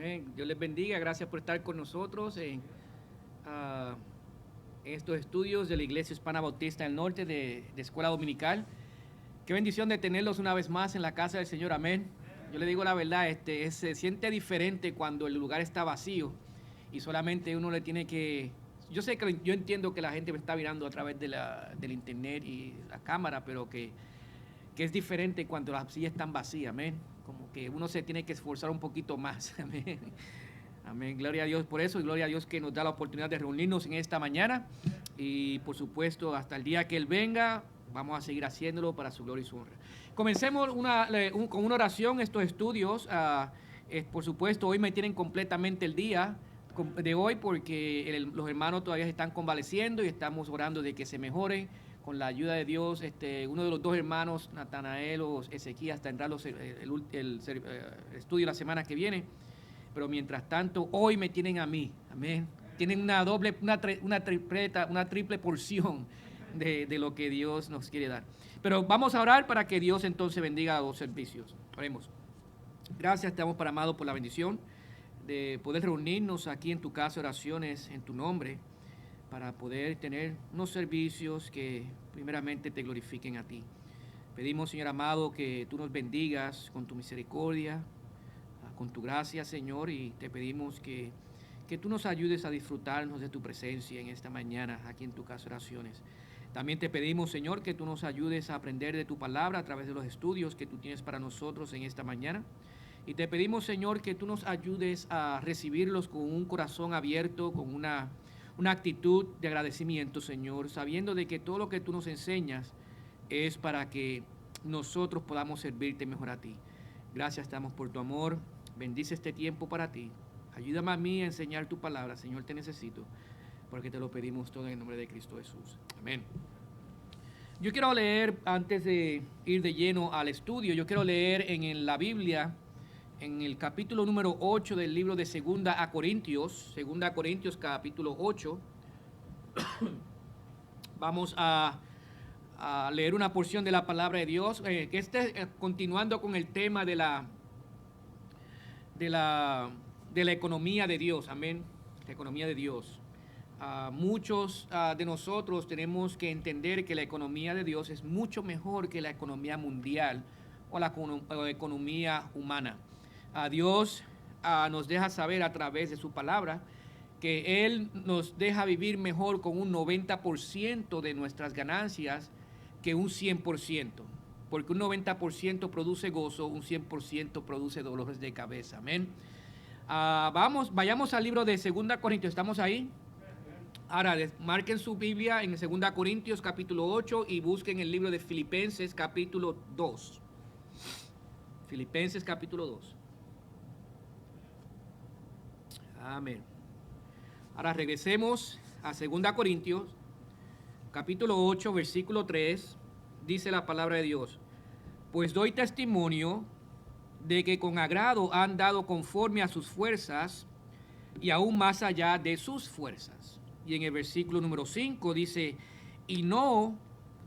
Amén. Dios les bendiga. Gracias por estar con nosotros ah, en estos estudios de la Iglesia Hispana Bautista del Norte de Escuela Dominical. Qué bendición de tenerlos una vez más en la casa del Señor. Amén. Yo le digo la verdad, se siente diferente cuando el lugar está vacío y solamente uno le tiene que... yo entiendo que la gente me está mirando a través del internet y la cámara, pero que es diferente cuando las sillas están vacías, amén. Como que uno se tiene que esforzar un poquito más, amén. Amén, gloria a Dios por eso y gloria a Dios que nos da la oportunidad de reunirnos en esta mañana y por supuesto hasta el día que Él venga vamos a seguir haciéndolo para su gloria y su honra. Comencemos con una oración estos estudios. Por supuesto, hoy me tienen completamente el día de hoy porque los hermanos todavía están convaleciendo y estamos orando de que se mejoren. Con la ayuda de Dios, uno de los dos hermanos, Natanael o Ezequías, tendrá el estudio la semana que viene. Pero mientras tanto, hoy me tienen a mí. Amén. Tienen una triple porción de lo que Dios nos quiere dar. Pero vamos a orar para que Dios entonces bendiga los servicios. Oremos. Gracias te damos, para amado, por la bendición de poder reunirnos aquí en tu casa, oraciones en tu nombre, para poder tener unos servicios que primeramente te glorifiquen a ti. Pedimos, Señor amado, que tú nos bendigas con tu misericordia, con tu gracia, Señor, y te pedimos que tú nos ayudes a disfrutarnos de tu presencia en esta mañana aquí en tu casa oraciones. También te pedimos, Señor, que tú nos ayudes a aprender de tu palabra a través de los estudios que tú tienes para nosotros en esta mañana. Y te pedimos, Señor, que tú nos ayudes a recibirlos con un corazón abierto, con una actitud de agradecimiento, Señor, sabiendo de que todo lo que tú nos enseñas es para que nosotros podamos servirte mejor a ti. Gracias damos por tu amor. Bendice este tiempo para ti. Ayúdame a mí a enseñar tu palabra, Señor, te necesito, porque te lo pedimos todo en el nombre de Cristo Jesús. Amén. Yo quiero leer, antes de ir de lleno al estudio, yo quiero leer en la Biblia, en el capítulo número 8 del libro de Segunda a Corintios capítulo 8. Vamos a leer una porción de la palabra de Dios, que continuando con el tema de la economía de Dios, amén, la economía de Dios. Muchos de nosotros tenemos que entender que la economía de Dios es mucho mejor que la economía mundial o la economía humana. Dios nos deja saber a través de su palabra que Él nos deja vivir mejor con un 90% de nuestras ganancias que un 100%, porque un 90% produce gozo, un 100% produce dolores de cabeza, amén. Vayamos al libro de 2 Corintios, ¿estamos ahí? Ahora, marquen su Biblia en 2 Corintios capítulo 8 y busquen el libro de Filipenses capítulo 2. Filipenses capítulo 2. Amén. Ahora regresemos a 2 Corintios capítulo 8, versículo 3. Dice la palabra de Dios: pues doy testimonio de que con agrado han dado conforme a sus fuerzas y aún más allá de sus fuerzas. Y en el versículo número 5 dice: y no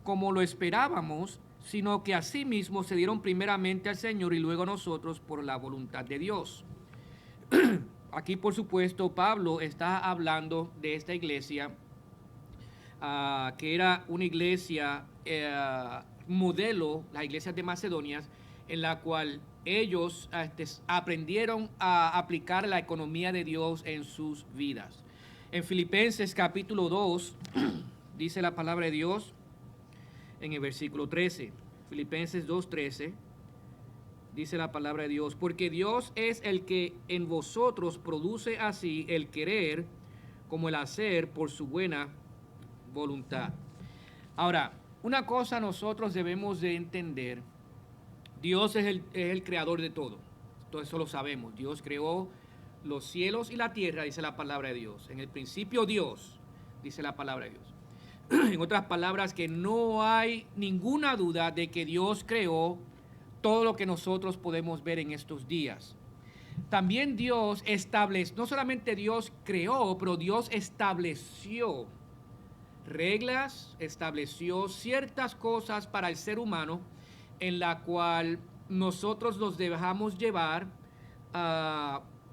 como lo esperábamos, sino que asimismo se dieron primeramente al Señor y luego a nosotros por la voluntad de Dios. Aquí, por supuesto, Pablo está hablando de esta iglesia, que era una iglesia modelo, las iglesias de Macedonia, en la cual ellos aprendieron a aplicar la economía de Dios en sus vidas. En Filipenses capítulo 2 dice la palabra de Dios en el versículo 13. Filipenses 2:13 dice la palabra de Dios: porque Dios es el que en vosotros produce así el querer como el hacer por su buena voluntad. Ahora, una cosa nosotros debemos de entender: Dios es el creador de todo. Todo eso lo sabemos. Dios creó los cielos y la tierra, dice la palabra de Dios. En el principio Dios, dice la palabra de Dios. En otras palabras, que no hay ninguna duda de que Dios creó todo lo que nosotros podemos ver en estos días. También Dios estableció, no solamente Dios creó, pero Dios estableció reglas, estableció ciertas cosas para el ser humano en la cual nosotros nos dejamos llevar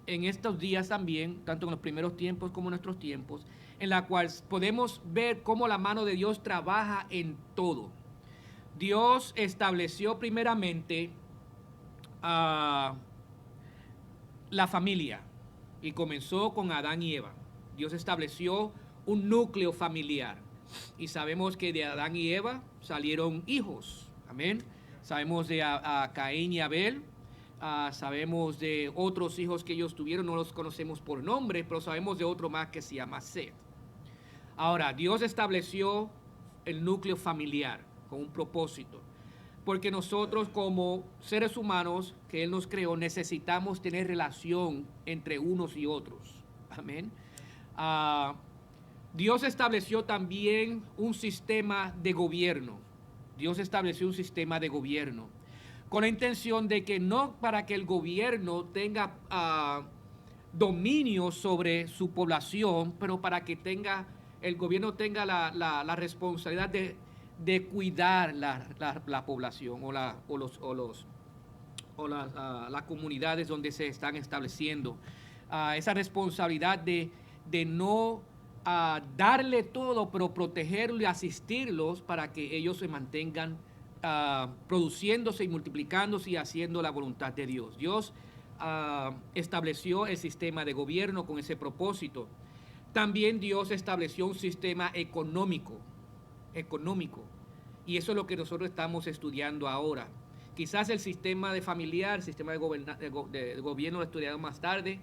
en estos días también, tanto en los primeros tiempos como en nuestros tiempos, en la cual podemos ver cómo la mano de Dios trabaja en todo. Dios estableció primeramente la familia y comenzó con Adán y Eva. Dios estableció un núcleo familiar y sabemos que de Adán y Eva salieron hijos. Amén. Sabemos de Caín y Abel. Sabemos de otros hijos que ellos tuvieron, no los conocemos por nombre, pero sabemos de otro más que se llama Set. Ahora, Dios estableció el núcleo familiar con un propósito, porque nosotros como seres humanos que Él nos creó necesitamos tener relación entre unos y otros. Amén. Dios estableció también un sistema de gobierno. Dios estableció un sistema de gobierno con la intención de que no para que el gobierno tenga dominio sobre su población, pero para que el gobierno tenga la responsabilidad de cuidar la población o las comunidades donde se están estableciendo. Esa responsabilidad de no darle todo, pero protegerlos y asistirlos para que ellos se mantengan produciéndose y multiplicándose y haciendo la voluntad de Dios. Dios estableció el sistema de gobierno con ese propósito. También Dios estableció un sistema económico. Y eso es lo que nosotros estamos estudiando ahora. Quizás el sistema de familiar, el sistema de gobierno lo estudiamos más tarde,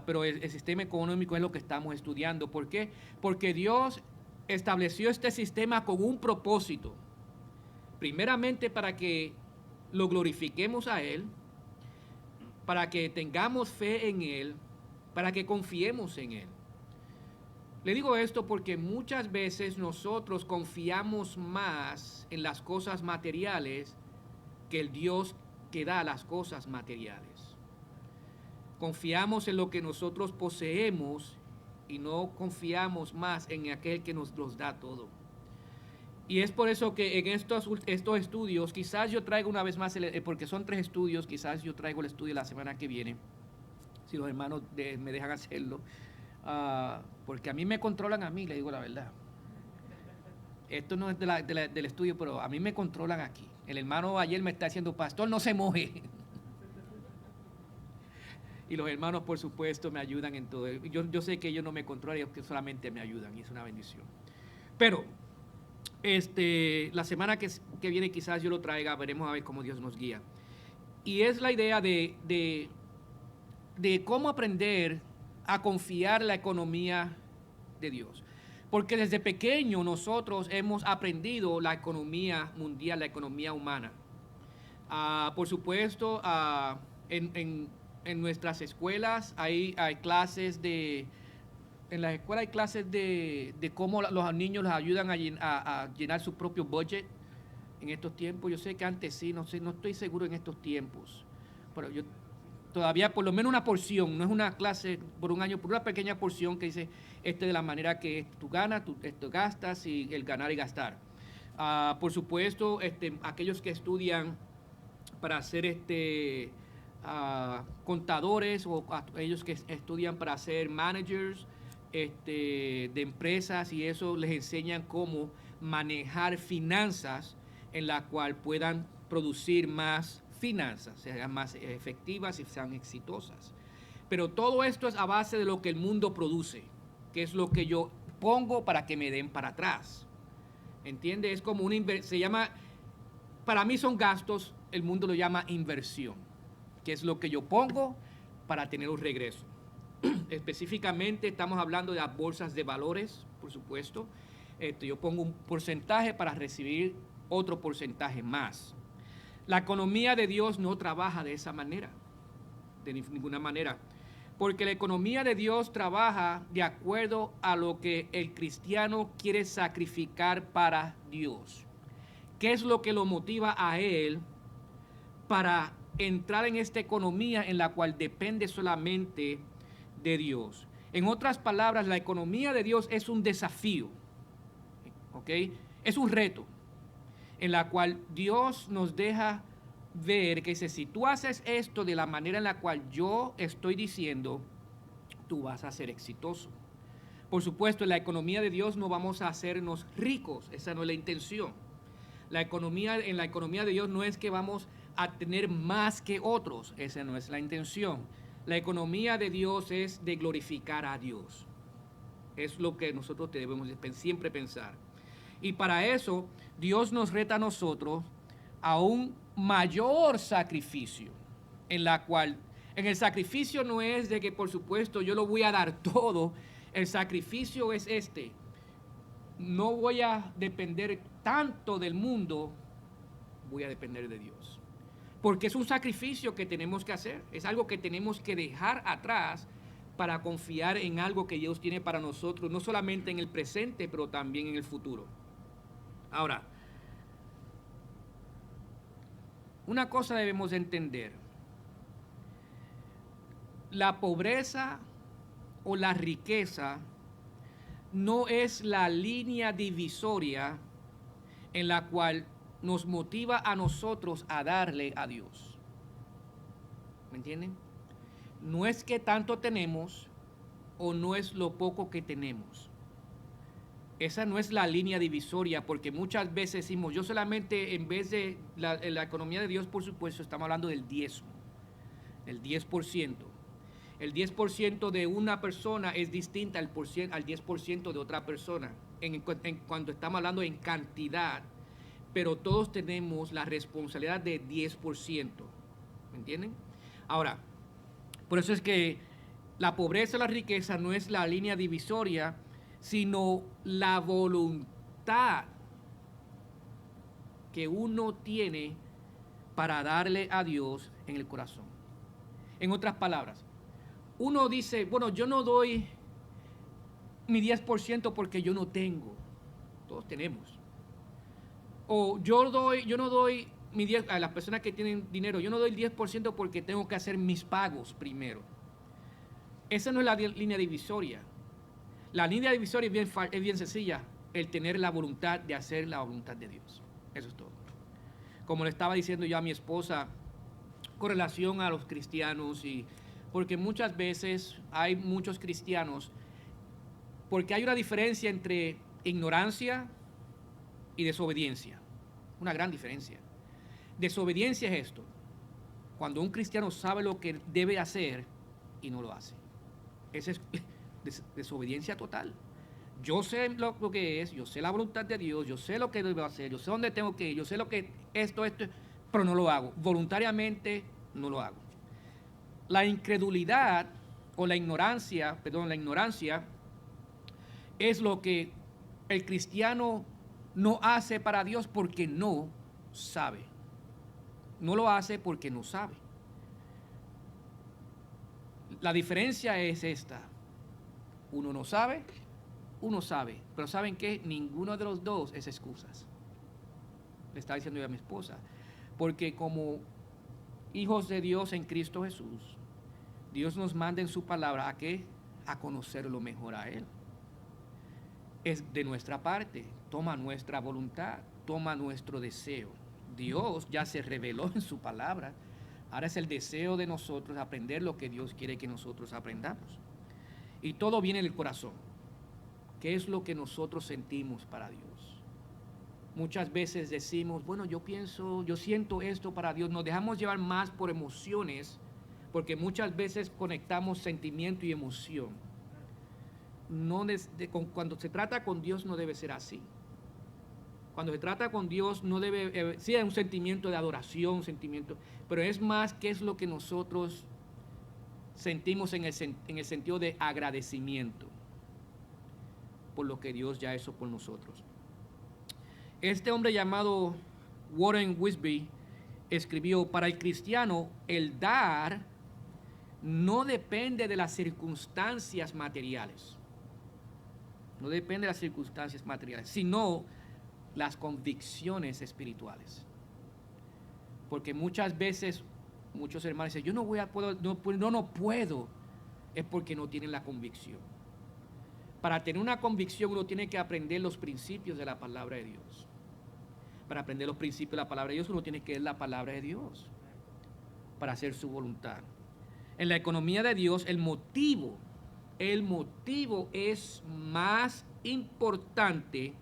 pero el sistema económico es lo que estamos estudiando. ¿Por qué? Porque Dios estableció este sistema con un propósito. Primeramente para que lo glorifiquemos a Él, para que tengamos fe en Él, para que confiemos en Él. Le digo esto porque muchas veces nosotros confiamos más en las cosas materiales que el Dios que da las cosas materiales. Confiamos en lo que nosotros poseemos y no confiamos más en aquel que nos los da todo. Y es por eso que en estos estudios, quizás yo traigo una vez más, porque son 3 estudios, quizás yo traigo el estudio la semana que viene, si los hermanos me dejan hacerlo, porque a mí me controlan a mí, le digo la verdad. Esto no es del estudio, pero a mí me controlan aquí. El hermano ayer me está diciendo, pastor, no se moje. Y los hermanos, por supuesto, me ayudan en todo. Yo sé que ellos no me controlan, ellos que solamente me ayudan, y es una bendición. Pero la semana que viene quizás yo lo traiga, veremos a ver cómo Dios nos guía. Y es la idea de cómo aprender a confiar en la economía de Dios. Porque desde pequeño nosotros hemos aprendido la economía mundial, la economía humana. Por supuesto, en nuestras escuelas hay clases en las escuelas hay clases de cómo los niños los ayudan a llenar su propio budget en estos tiempos. Yo sé que antes sí, no estoy seguro en estos tiempos, pero yo todavía por lo menos una porción, no es una clase por un año, por una pequeña porción que dice de la manera que tú ganas, esto gastas y el ganar y gastar. Por supuesto, aquellos que estudian para ser contadores o aquellos que estudian para ser managers de empresas y eso les enseñan cómo manejar finanzas en la cual puedan producir más finanzas, sean más efectivas y sean exitosas. Pero todo esto es a base de lo que el mundo produce, que es lo que yo pongo para que me den para atrás. ¿Entiende? Es como se llama, para mí son gastos, el mundo lo llama inversión, que es lo que yo pongo para tener un regreso. Específicamente estamos hablando de las bolsas de valores, por supuesto. Yo pongo un porcentaje para recibir otro porcentaje más. La economía de Dios no trabaja de esa manera, de ninguna manera, porque la economía de Dios trabaja de acuerdo a lo que el cristiano quiere sacrificar para Dios. ¿Qué es lo que lo motiva a él para entrar en esta economía en la cual depende solamente de Dios? En otras palabras, la economía de Dios es un desafío, ¿ok? Es un reto en la cual Dios nos deja ver que si tú haces esto de la manera en la cual yo estoy diciendo, tú vas a ser exitoso. Por supuesto, en la economía de Dios no vamos a hacernos ricos, esa no es la intención. En la economía de Dios no es que vamos a tener más que otros, esa no es la intención. La economía de Dios es de glorificar a Dios. Es lo que nosotros debemos siempre pensar. Y para eso, Dios nos reta a nosotros a un mayor sacrificio, en el sacrificio no es de que, por supuesto, yo lo voy a dar todo. El sacrificio es este: no voy a depender tanto del mundo, voy a depender de Dios. Porque es un sacrificio que tenemos que hacer, es algo que tenemos que dejar atrás para confiar en algo que Dios tiene para nosotros, no solamente en el presente, pero también en el futuro. Ahora, una cosa debemos entender: la pobreza o la riqueza no es la línea divisoria en la cual nos motiva a nosotros a darle a Dios. ¿Me entienden? No es que tanto tenemos o no es lo poco que tenemos. Esa no es la línea divisoria, porque muchas veces decimos, yo solamente, en vez de la economía de Dios, por supuesto, estamos hablando del diezmo, el 10%. El 10% de una persona es distinta al 10% de otra persona, cuando estamos hablando en cantidad, pero todos tenemos la responsabilidad de 10%. ¿Me entienden? Ahora, por eso es que la pobreza o la riqueza no es la línea divisoria, sino la voluntad que uno tiene para darle a Dios en el corazón. En otras palabras, uno dice, bueno, yo no doy mi 10% porque yo no tengo. Todos tenemos. O yo no doy mi 10 a las personas que tienen dinero, yo no doy el 10% porque tengo que hacer mis pagos primero. Esa no es la línea divisoria. La línea divisoria es bien sencilla: el tener la voluntad de hacer la voluntad de Dios. Eso es todo. Como le estaba diciendo yo a mi esposa con relación a los cristianos, porque muchas veces hay muchos cristianos, porque hay una diferencia entre ignorancia y desobediencia, una gran diferencia. Desobediencia es esto: cuando un cristiano sabe lo que debe hacer y no lo hace. Esa es desobediencia total. Yo sé lo que es, yo sé la voluntad de Dios, yo sé lo que debo hacer, yo sé dónde tengo que ir, yo sé lo que esto, pero no lo hago. Voluntariamente no lo hago. La incredulidad o la ignorancia es lo que el cristiano no hace para Dios porque no sabe. No lo hace porque no sabe. La diferencia es esta: uno no sabe, uno sabe, pero ¿saben qué? Ninguno de los dos es excusas. Le estaba diciendo yo a mi esposa, porque como hijos de Dios en Cristo Jesús, Dios nos manda en su palabra ¿a qué? A conocerlo mejor a Él. Es de nuestra parte, toma nuestra voluntad, toma nuestro deseo. Dios ya se reveló en su palabra. Ahora es el deseo de nosotros aprender lo que Dios quiere que nosotros aprendamos. Y todo viene del corazón. ¿Qué es lo que nosotros sentimos para Dios? Muchas veces decimos, bueno, yo siento esto para Dios. Nos dejamos llevar más por emociones, porque muchas veces conectamos sentimiento y emoción. Cuando se trata con Dios no debe ser así. Cuando se trata con Dios no debe, sí hay un sentimiento de adoración, pero es más qué es lo que nosotros sentimos en el sentido de agradecimiento por lo que Dios ya hizo por nosotros. Este hombre llamado Warren Wiersbe escribió: para el cristiano, el dar no depende de las circunstancias materiales. No depende de las circunstancias materiales, sino las convicciones espirituales. Porque muchas veces muchos hermanos dicen, yo no puedo, es porque no tienen la convicción. Para tener una convicción uno tiene que aprender los principios de la palabra de Dios. Para aprender los principios de la palabra de Dios, uno tiene que leer la palabra de Dios para hacer su voluntad. En la economía de Dios, el motivo es más importante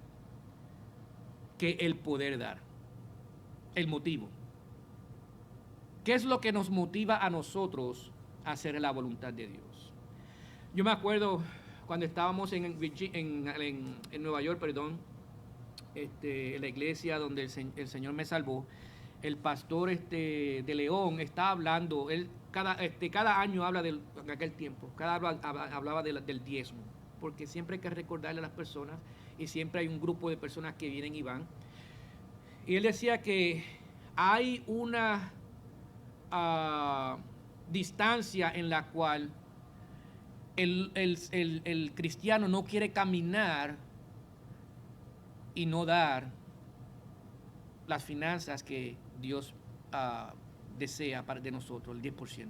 que el poder dar. El motivo. ¿Qué es lo que nos motiva a nosotros a hacer la voluntad de Dios? Yo me acuerdo cuando estábamos en Nueva York, en la iglesia donde el Señor me salvó, el pastor de León está hablando, él cada año habla en aquel tiempo, hablaba del diezmo, porque siempre hay que recordarle a las personas y siempre hay un grupo de personas que vienen y van. Y él decía que hay una distancia en la cual el cristiano no quiere caminar y no dar las finanzas que Dios desea de nosotros, el 10%.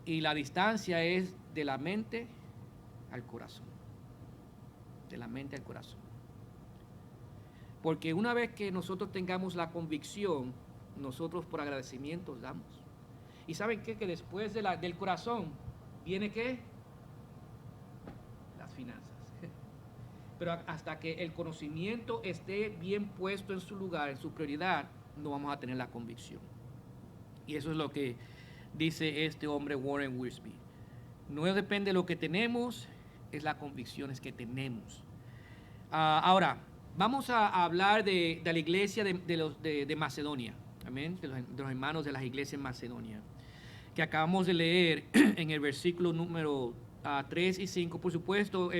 Y la distancia es de la mente al corazón. De la mente al corazón. Porque una vez que nosotros tengamos la convicción, nosotros por agradecimientos damos. ¿Y saben qué? Que después del corazón viene ¿qué? Las finanzas. Pero hasta que el conocimiento esté bien puesto en su lugar, en su prioridad, no vamos a tener la convicción. Y eso es lo que dice este hombre Warren Wiersbe. No depende de lo que tenemos, es las convicciones que tenemos. Ahora, vamos a hablar de la iglesia de Macedonia. Amén. De los hermanos de las iglesias en Macedonia. Que acabamos de leer en el versículo número 3 y 5. Por supuesto,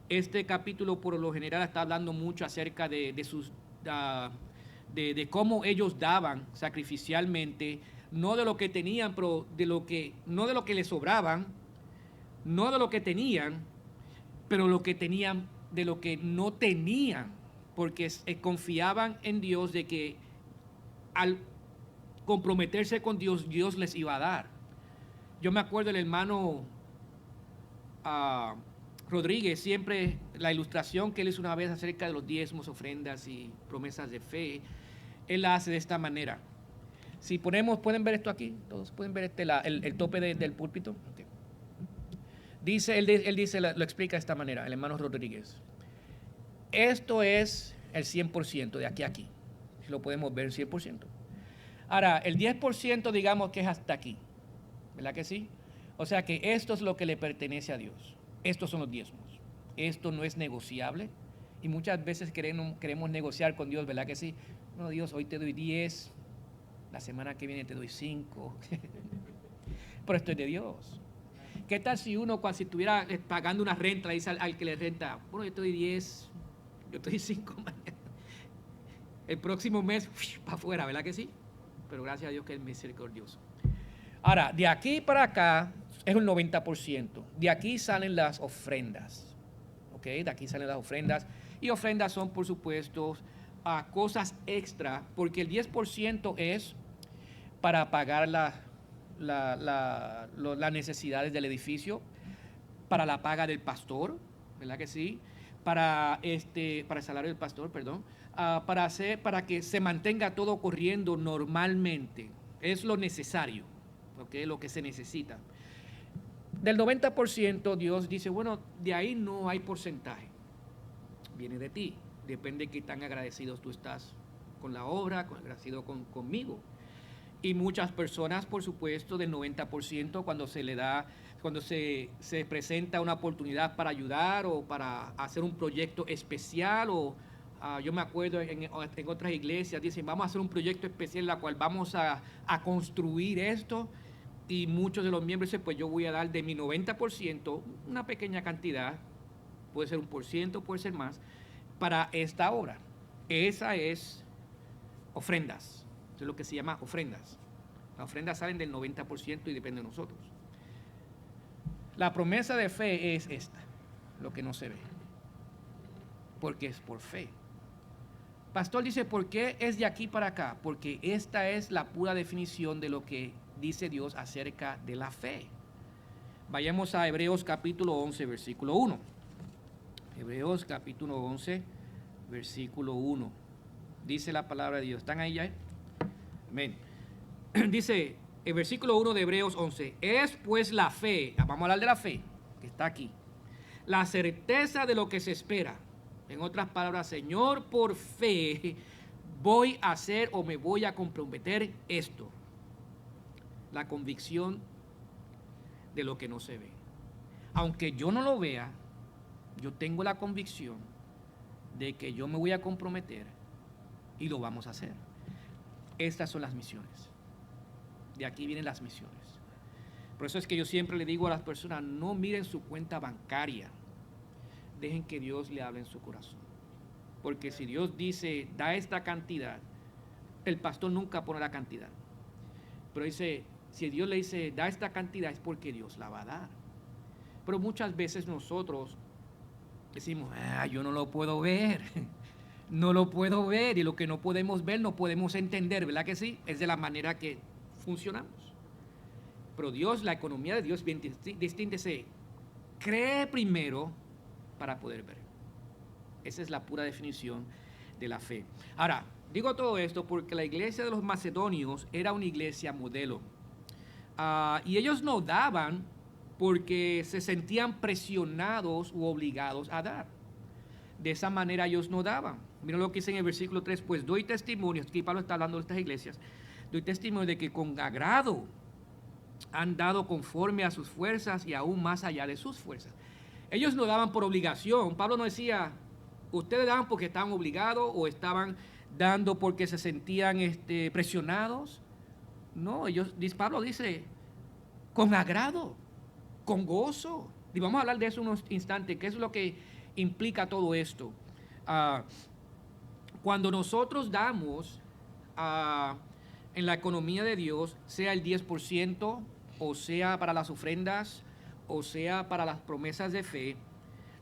este capítulo por lo general está hablando mucho acerca de cómo ellos daban sacrificialmente, no de lo que tenían, pero no de lo que les sobraban, no de lo que tenían, pero lo que tenían de lo que no tenían, porque confiaban en Dios de que al comprometerse con Dios, Dios les iba a dar. Yo me acuerdo del hermano Rodríguez, siempre la ilustración que él hizo una vez acerca de los diezmos, ofrendas y promesas de fe, él la hace de esta manera. Si pueden ver esto aquí, todos pueden ver el tope del púlpito. Okay. Él dice, lo explica de esta manera, el hermano Rodríguez. Esto es el 100% de aquí a aquí. Si lo podemos ver, 100%. Ahora, el 10% digamos que es hasta aquí. ¿Verdad que sí? O sea que esto es lo que le pertenece a Dios. Estos son los diezmos. Esto no es negociable. Y muchas veces queremos negociar con Dios, ¿verdad que sí? No, Dios, hoy te doy 10, la semana que viene te doy 5. Pero esto es de Dios. ¿Qué tal si uno, si estuviera pagando una renta, le dice al que le renta, bueno, yo te doy 10, yo te doy 5 mañana? El próximo mes, para afuera, ¿verdad que sí? Pero gracias a Dios que es misericordioso. Ahora, de aquí para acá es un 90%. De aquí salen las ofrendas. ¿Ok? De aquí salen las ofrendas. Y ofrendas son, por supuesto, cosas extra, porque el 10% es para pagar las necesidades del edificio, para la paga del pastor, ¿verdad que sí? Para el salario del pastor, perdón, para que se mantenga todo corriendo normalmente. Es lo necesario, ¿okay? Lo que se necesita. Del 90% Dios dice, bueno, de ahí no hay porcentaje. Viene de ti. Depende de qué tan agradecidos tú estás con la obra, agradecido conmigo. Y muchas personas, por supuesto, del 90%, cuando se presenta una oportunidad para ayudar o para hacer un proyecto especial, yo me acuerdo en otras iglesias, dicen, vamos a hacer un proyecto especial en la cual vamos a construir esto, y muchos de los miembros dicen, pues yo voy a dar de mi 90%, una pequeña cantidad, puede ser 1%, puede ser más, para esta obra. Esa es ofrendas. Eso es lo que se llama ofrendas. Las ofrendas salen del 90% y depende de nosotros. La promesa de fe es esta, lo que no se ve. Porque es por fe. Pastor dice, ¿por qué es de aquí para acá? Porque esta es la pura definición de lo que dice Dios acerca de la fe. Vayamos a Hebreos capítulo 11, versículo 1. Hebreos capítulo 11, versículo 1. Dice la palabra de Dios. ¿Están ahí ya? Amén. Dice el versículo 1 de Hebreos 11. Es pues la fe, vamos a hablar de la fe, que está aquí. La certeza de lo que se espera. En otras palabras, Señor, por fe voy a hacer o me voy a comprometer esto. La convicción de lo que no se ve. Aunque yo no lo vea, yo tengo la convicción de que yo me voy a comprometer y lo vamos a hacer. Estas son las misiones. De aquí vienen las misiones. Por eso es que yo siempre le digo a las personas, no miren su cuenta bancaria. Dejen que Dios le hable en su corazón. Porque si Dios dice, da esta cantidad, el pastor nunca pone la cantidad. Pero dice, si Dios le dice, da esta cantidad, es porque Dios la va a dar. Pero muchas veces nosotros decimos, yo no lo puedo ver. No lo puedo ver. Y lo que no podemos ver, no podemos entender. ¿Verdad que sí? Es de la manera que funcionamos. Pero Dios, la economía de Dios es bien distinta. Se cree primero para poder ver. Esa es la pura definición de la fe. Ahora, digo todo esto porque la iglesia de los macedonios era una iglesia modelo. Y ellos no daban porque se sentían presionados u obligados a dar. De esa manera ellos no daban. Miren lo que dice en el versículo 3, pues doy testimonio, aquí Pablo está hablando de estas iglesias, doy testimonio de que con agrado han dado conforme a sus fuerzas y aún más allá de sus fuerzas. Ellos no daban por obligación. Pablo no decía, ustedes daban porque estaban obligados o estaban dando porque se sentían presionados. No, Pablo dice, con agrado, con gozo. Y vamos a hablar de eso unos instantes, qué es lo que implica todo esto. Cuando nosotros damos en la economía de Dios, sea el 10%, o sea para las ofrendas, o sea para las promesas de fe,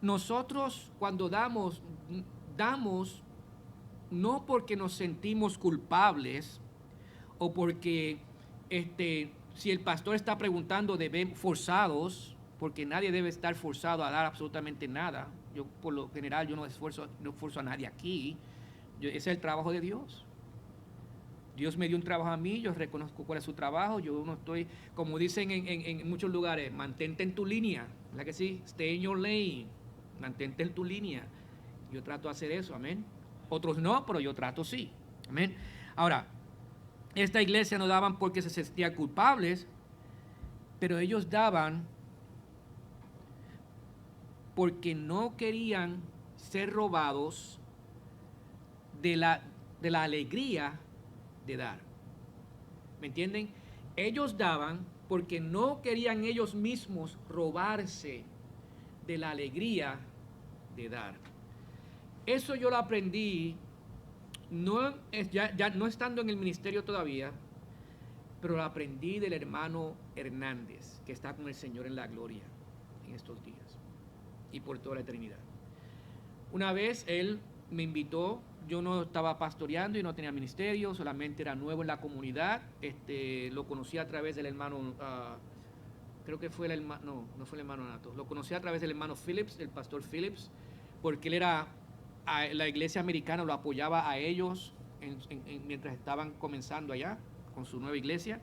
nosotros cuando damos no porque nos sentimos culpables o porque si el pastor está preguntando forzados, porque nadie debe estar forzado a dar absolutamente nada. Yo por lo general yo no esfuerzo a nadie aquí. Ese es el trabajo de Dios. Dios me dio un trabajo a mí, yo reconozco cuál es su trabajo, yo no estoy, como dicen en muchos lugares, mantente en tu línea, ¿verdad que sí? Stay in your lane, mantente en tu línea. Yo trato de hacer eso, amén. Otros no, pero yo trato sí, amén. Ahora, esta iglesia no daban porque se sentían culpables, pero ellos daban porque no querían ser robados de la alegría de dar. ¿Me entienden? Ellos daban porque no querían ellos mismos robarse de la alegría de dar. Eso yo lo aprendí, ya no estando en el ministerio todavía, pero lo aprendí del hermano Hernández, que está con el Señor en la gloria en estos días y por toda la eternidad. Una vez él me invitó, yo no estaba pastoreando y no tenía ministerio, solamente era nuevo en la comunidad. Lo conocí a través del hermano, creo que fue el hermano, no fue el hermano Nato, lo conocí a través del hermano Phillips, el pastor Phillips, porque él era, la iglesia americana lo apoyaba a ellos mientras estaban comenzando allá con su nueva iglesia.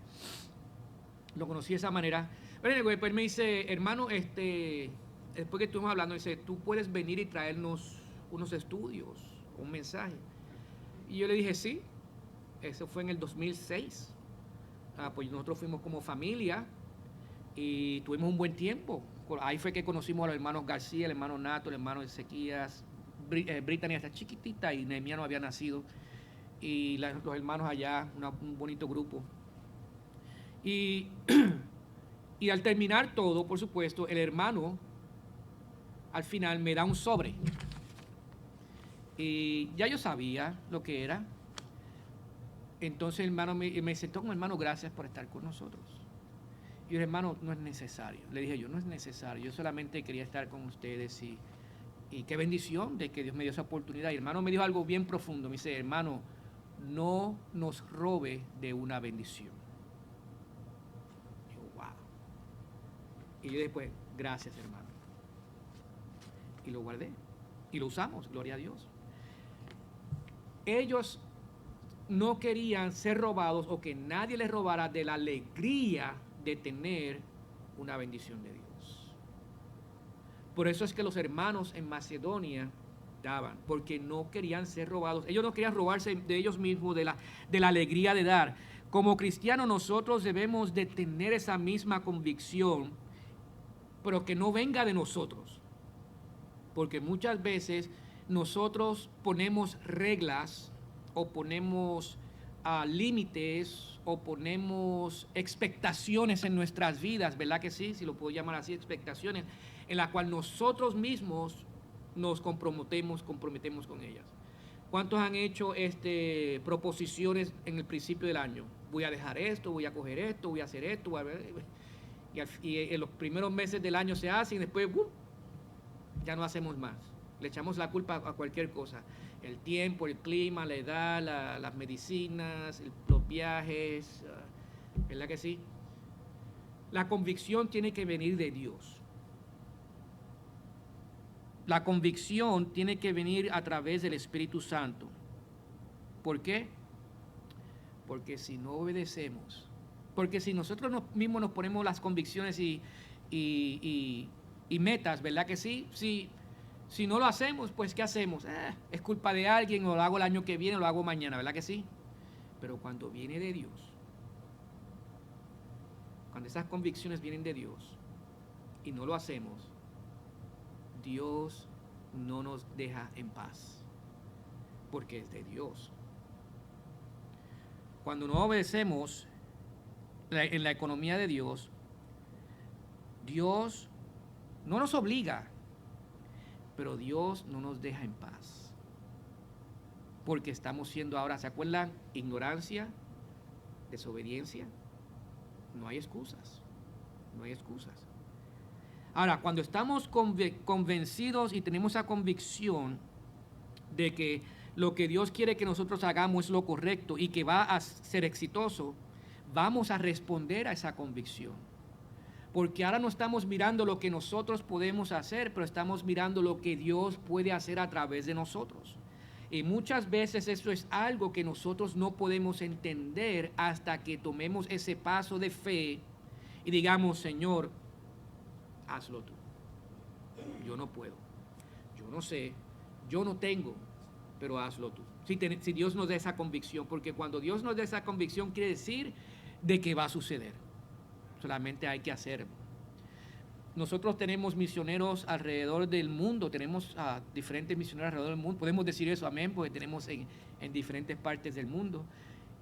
Lo conocí de esa manera. Pero después me dice, hermano, después que estuvimos hablando, dice, tú puedes venir y traernos unos estudios, un mensaje. Y yo le dije, sí. Eso fue en el 2006. Pues nosotros fuimos como familia y tuvimos un buen tiempo. Ahí fue que conocimos a los hermanos García, el hermano Nato, el hermano Ezequías. Brittany está chiquitita y Nehemia no había nacido. Y los hermanos allá, un bonito grupo. Y al terminar todo, por supuesto, el hermano al final me da un sobre. Y ya yo sabía lo que era. Entonces el hermano me dice, hermano, gracias por estar con nosotros. Y el hermano, no es necesario. Le dije yo, no es necesario. Yo solamente quería estar con ustedes y qué bendición de que Dios me dio esa oportunidad. Y el hermano me dijo algo bien profundo. Me dice, hermano, no nos robe de una bendición. Y yo, wow. Y yo después, gracias, hermano. Y lo guardé. Y lo usamos, gloria a Dios. ellos no querían ser robados o que nadie les robara de la alegría de tener una bendición de Dios. Por eso es que los hermanos en Macedonia daban, porque no querían ser robados. Ellos no querían robarse de ellos mismos de la alegría de dar. Como cristianos nosotros debemos de tener esa misma convicción, pero que no venga de nosotros. Porque muchas veces nosotros ponemos reglas o ponemos límites o ponemos expectaciones en nuestras vidas, ¿verdad que sí? Si lo puedo llamar así, expectaciones, en las cuales nosotros mismos nos comprometemos con ellas. ¿Cuántos han hecho proposiciones en el principio del año? Voy a dejar esto, voy a coger esto, voy a hacer esto, y en los primeros meses del año se hace y después ya no hacemos más. Le echamos la culpa a cualquier cosa. El tiempo, el clima, la edad, las medicinas, los viajes, ¿verdad que sí? La convicción tiene que venir de Dios. La convicción tiene que venir a través del Espíritu Santo. ¿Por qué? Porque si no obedecemos, porque si nosotros mismos nos ponemos las convicciones y metas, ¿verdad que sí? Si no lo hacemos, pues ¿qué hacemos? Es culpa de alguien, o lo hago el año que viene, o lo hago mañana, ¿verdad que sí? Pero cuando viene de Dios, cuando esas convicciones vienen de Dios y no lo hacemos, Dios no nos deja en paz, porque es de Dios. Cuando no obedecemos en la economía de Dios, Dios no nos obliga, pero Dios no nos deja en paz. Porque estamos siendo ahora, ¿se acuerdan? Ignorancia, desobediencia. No hay excusas. No hay excusas. Ahora, cuando estamos convencidos y tenemos esa convicción de que lo que Dios quiere que nosotros hagamos es lo correcto y que va a ser exitoso, vamos a responder a esa convicción. Porque ahora no estamos mirando lo que nosotros podemos hacer, pero estamos mirando lo que Dios puede hacer a través de nosotros. Y muchas veces eso es algo que nosotros no podemos entender hasta que tomemos ese paso de fe y digamos, Señor, hazlo tú. Yo no puedo, yo no sé, yo no tengo, pero hazlo tú. Si Dios nos da esa convicción, porque cuando Dios nos da esa convicción quiere decir de que va a suceder. Solamente hay que hacerlo. Nosotros tenemos misioneros alrededor del mundo, tenemos diferentes misioneros alrededor del mundo. Podemos decir eso, amén, porque tenemos en diferentes partes del mundo.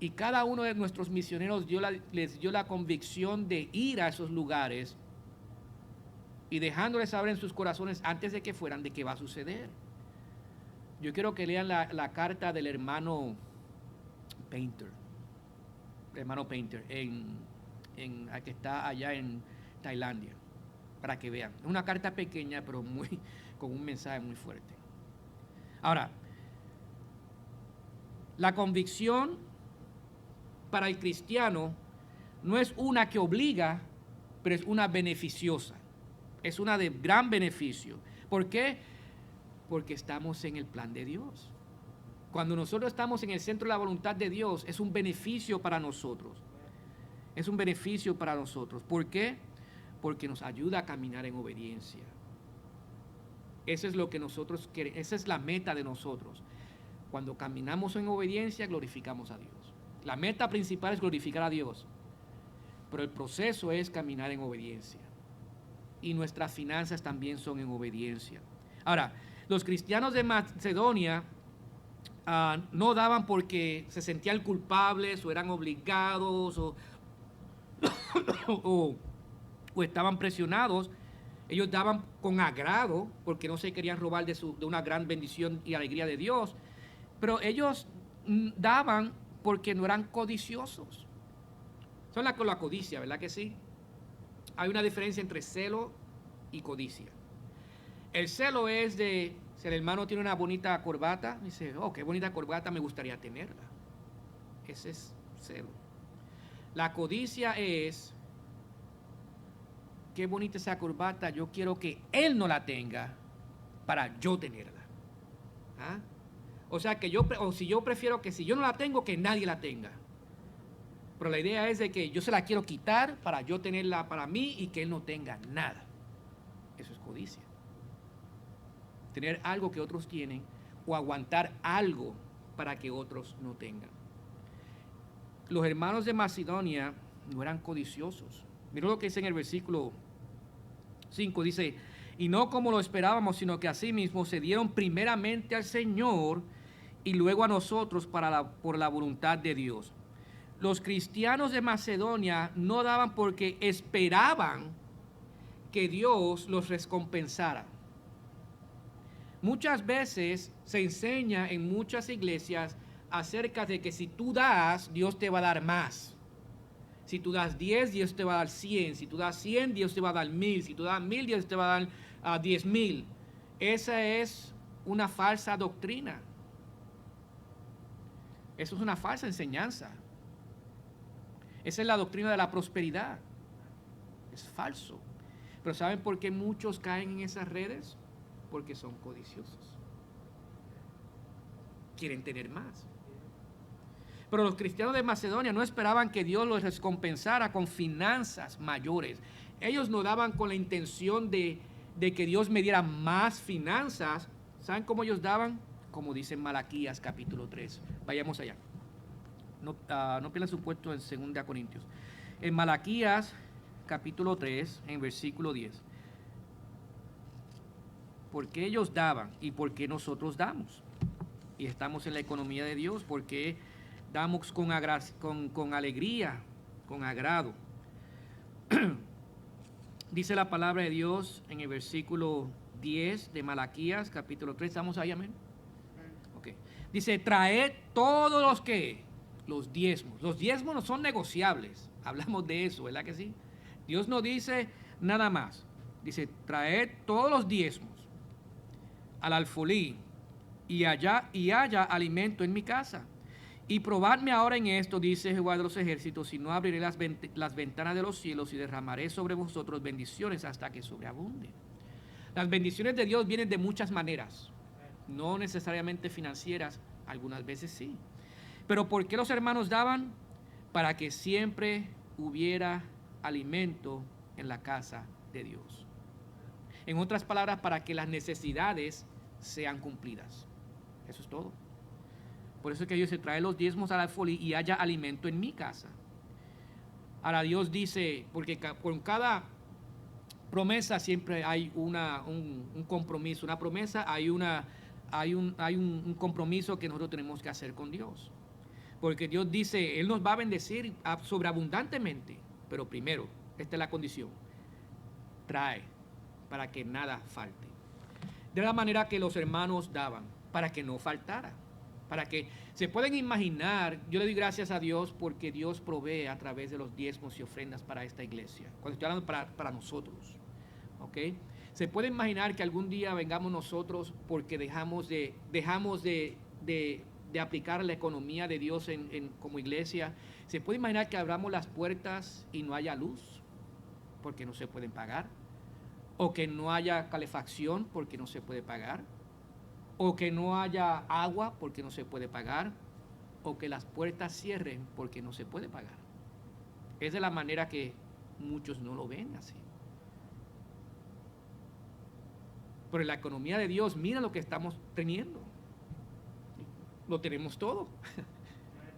Y cada uno de nuestros misioneros les dio la convicción de ir a esos lugares y dejándoles saber en sus corazones antes de que fueran de qué va a suceder. Yo quiero que lean la carta del hermano Painter, que está allá en Tailandia, para que vean. Es una carta pequeña, pero con un mensaje muy fuerte. Ahora, la convicción para el cristiano no es una que obliga, pero es una beneficiosa. Es una de gran beneficio. ¿Por qué? Porque estamos en el plan de Dios. Cuando nosotros estamos en el centro de la voluntad de Dios, es un beneficio para nosotros. Es un beneficio para nosotros. ¿Por qué? Porque nos ayuda a caminar en obediencia. Eso es lo que nosotros queremos, esa es la meta de nosotros. Cuando caminamos en obediencia, glorificamos a Dios. La meta principal es glorificar a Dios, pero el proceso es caminar en obediencia. Y nuestras finanzas también son en obediencia. Ahora, los cristianos de Macedonia no daban porque se sentían culpables o eran obligados o estaban presionados. Ellos daban con agrado porque no se querían robar de una gran bendición y alegría de Dios. Pero ellos daban porque no eran codiciosos. Son la codicia, ¿verdad que sí? Hay una diferencia entre celo y codicia. El celo es de, si el hermano tiene una bonita corbata, dice, oh, qué bonita corbata, me gustaría tenerla. Ese es celo. La codicia es, qué bonita esa corbata, yo quiero que él no la tenga para yo tenerla. ¿Ah? O sea, si yo prefiero que si yo no la tengo, que nadie la tenga. Pero la idea es de que yo se la quiero quitar para yo tenerla para mí y que él no tenga nada. Eso es codicia. Tener algo que otros tienen o aguantar algo para que otros no tengan. Los hermanos de Macedonia no eran codiciosos. Mirá lo que dice en el versículo 5, dice, y no como lo esperábamos, sino que asimismo se dieron primeramente al Señor y luego a nosotros por la voluntad de Dios. Los cristianos de Macedonia no daban porque esperaban que Dios los recompensara. Muchas veces se enseña en muchas iglesias acerca de que si tú das, Dios te va a dar más. Si tú das 10, Dios te va a dar 100. Si tú das 100, Dios te va a dar 1000. Si tú das 1000, Dios te va a dar 10,000. Esa es una falsa doctrina. Eso es una falsa enseñanza. Esa es la doctrina de la prosperidad. Es falso. Pero ¿saben por qué muchos caen en esas redes? Porque son codiciosos. Quieren tener más. Pero los cristianos de Macedonia no esperaban que Dios los recompensara con finanzas mayores. Ellos no daban con la intención de que Dios me diera más finanzas. ¿Saben cómo ellos daban? Como dice en Malaquías capítulo 3. Vayamos allá. No pierdan su puesto en 2 Corintios. En Malaquías capítulo 3, en versículo 10. ¿Por qué ellos daban y por qué nosotros damos? Y estamos en la economía de Dios, porque damos con alegría, con agrado. Dice la palabra de Dios en el versículo 10 de Malaquías, capítulo 3. ¿Estamos ahí, amén? Okay. Dice, traed todos los diezmos. Los diezmos no son negociables. Hablamos de eso, ¿verdad que sí? Dios no dice nada más. Dice, traed todos los diezmos al alfolí y haya alimento en mi casa. Y probadme ahora en esto, dice Jehová de los ejércitos, si no abriré las ventanas de los cielos y derramaré sobre vosotros bendiciones hasta que sobreabunde. Las bendiciones de Dios vienen de muchas maneras, no necesariamente financieras, algunas veces sí. Pero ¿por qué los hermanos daban? Para que siempre hubiera alimento en la casa de Dios. En otras palabras, para que las necesidades sean cumplidas. Eso es todo. Por eso es que Dios se trae los diezmos al alfolí y haya alimento en mi casa. Ahora Dios dice, porque con cada promesa siempre hay un compromiso. Una promesa, hay un compromiso que nosotros tenemos que hacer con Dios. Porque Dios dice, Él nos va a bendecir sobreabundantemente. Pero primero, esta es la condición. Trae para que nada falte. De la manera que los hermanos daban, para que no faltara. Para que se pueden imaginar, yo le doy gracias a Dios porque Dios provee a través de los diezmos y ofrendas para esta iglesia. Cuando estoy hablando para nosotros, ¿ok? Se puede imaginar que algún día vengamos nosotros porque dejamos de aplicar la economía de Dios como iglesia. Se puede imaginar que abramos las puertas y no haya luz porque no se pueden pagar, o que no haya calefacción porque no se puede pagar, o que no haya agua porque no se puede pagar, o que las puertas cierren porque no se puede pagar. Es de la manera que muchos no lo ven así. Pero en la economía de Dios, mira lo que estamos teniendo. Lo tenemos todo.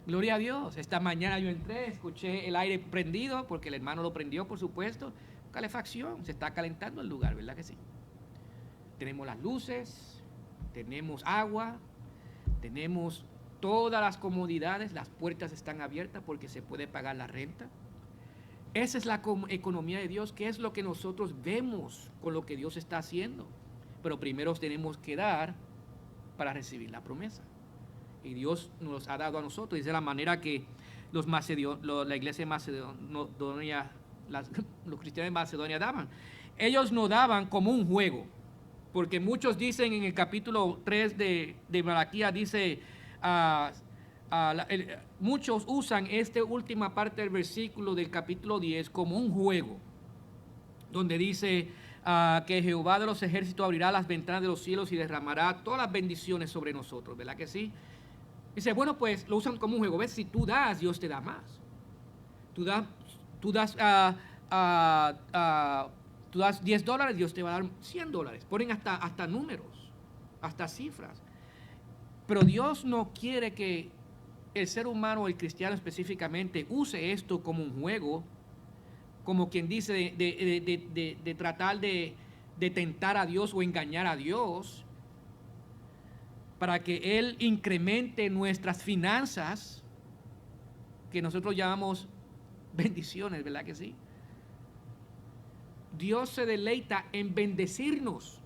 Gloria a Dios. Esta mañana yo entré, escuché el aire prendido, porque el hermano lo prendió, por supuesto. Calefacción, se está calentando el lugar, ¿verdad que sí? Tenemos las luces, tenemos agua, tenemos todas las comodidades, las puertas están abiertas porque se puede pagar la renta. Esa es la economía de Dios, que es lo que nosotros vemos con lo que Dios está haciendo. Pero primero tenemos que dar para recibir la promesa. Y Dios nos ha dado a nosotros. Y de la manera que la iglesia de Macedonia, los cristianos de Macedonia daban. Ellos no daban como un juego. Porque muchos dicen en el capítulo 3 de Malaquías, dice, muchos usan esta última parte del versículo del capítulo 10 como un juego. Donde dice, que Jehová de los ejércitos abrirá las ventanas de los cielos y derramará todas las bendiciones sobre nosotros, ¿verdad que sí? Dice, bueno, pues lo usan como un juego. ¿Ves? Si tú das, Dios te da más. Tú das tú das $10, Dios te va a dar $100. Ponen hasta números, hasta cifras. Pero Dios no quiere que el ser humano, el cristiano específicamente, use esto como un juego, como quien dice, de tratar de tentar a Dios o engañar a Dios, para que Él incremente nuestras finanzas, que nosotros llamamos bendiciones, ¿verdad que sí? Dios se deleita en bendecirnos.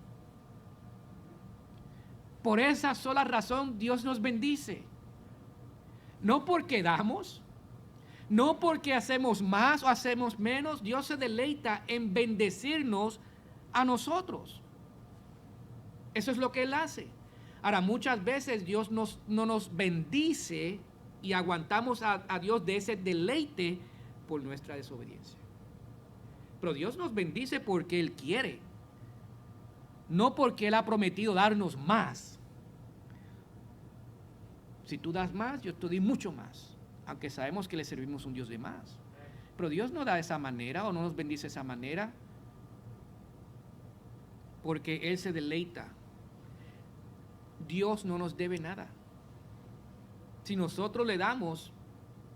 Por esa sola razón Dios nos bendice. No porque damos, no porque hacemos más o hacemos menos. Dios se deleita en bendecirnos a nosotros. Eso es lo que Él hace. Ahora, muchas veces Dios no nos bendice y aguantamos a Dios de ese deleite por nuestra desobediencia. Pero Dios nos bendice porque Él quiere, no porque Él ha prometido darnos más. Si tú das más, yo te doy mucho más, aunque sabemos que le servimos a un Dios de más. Pero Dios no da de esa manera o no nos bendice de esa manera porque Él se deleita. Dios no nos debe nada. Si nosotros le damos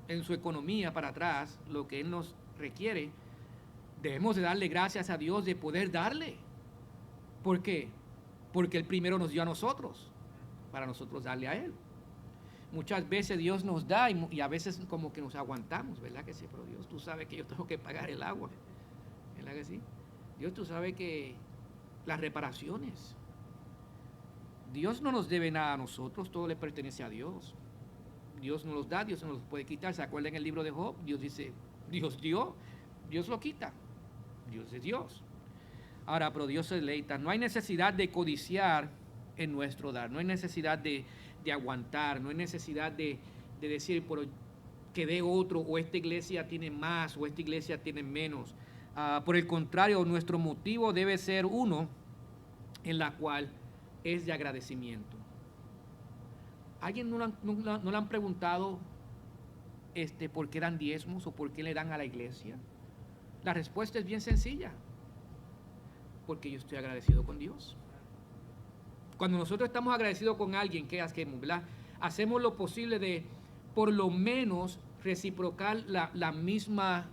en su economía para atrás lo que Él nos requiere, debemos de darle gracias a Dios de poder darle. ¿Por qué? Porque Él primero nos dio a nosotros, para nosotros darle a Él. Muchas veces Dios nos da y a veces como que nos aguantamos, ¿verdad que sí? Pero Dios, tú sabes que yo tengo que pagar el agua, ¿verdad que sí? Dios, tú sabes que las reparaciones. Dios no nos debe nada a nosotros, todo le pertenece a Dios. Dios nos los da, Dios nos los puede quitar. ¿Se acuerdan en el libro de Job? Dios dice, Dios dio, Dios lo quita. Dios es Dios. Ahora, pero Dios se deleita. No hay necesidad de codiciar en nuestro dar. No hay necesidad de aguantar. No hay necesidad de decir, pero que dé otro, o esta iglesia tiene más, o esta iglesia tiene menos. Por el contrario, nuestro motivo debe ser uno en la cual es de agradecimiento. ¿Alguien no le han preguntado por qué dan diezmos o por qué le dan a la iglesia? La respuesta es bien sencilla. Porque yo estoy agradecido con Dios. Cuando nosotros estamos agradecidos con alguien, ¿qué hacemos? ¿Verdad? Hacemos lo posible de, por lo menos, reciprocar la misma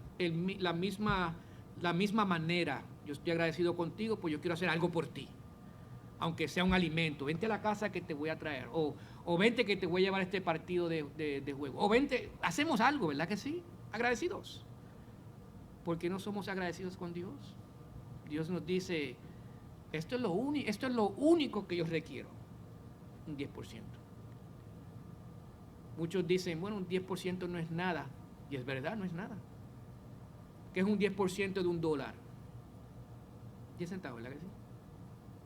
manera. Yo estoy agradecido contigo, pues yo quiero hacer algo por ti. Aunque sea un alimento, vente a la casa que te voy a traer, o vente que te voy a llevar a este partido de juego, o vente, hacemos algo, ¿verdad que sí? Agradecidos. ¿Por qué no somos agradecidos con Dios? Dios nos dice, esto es lo único que yo requiero, un 10%. Muchos dicen, bueno, un 10% no es nada, y es verdad, no es nada. ¿Qué es un 10% de $1? 10 centavos, ¿verdad que sí?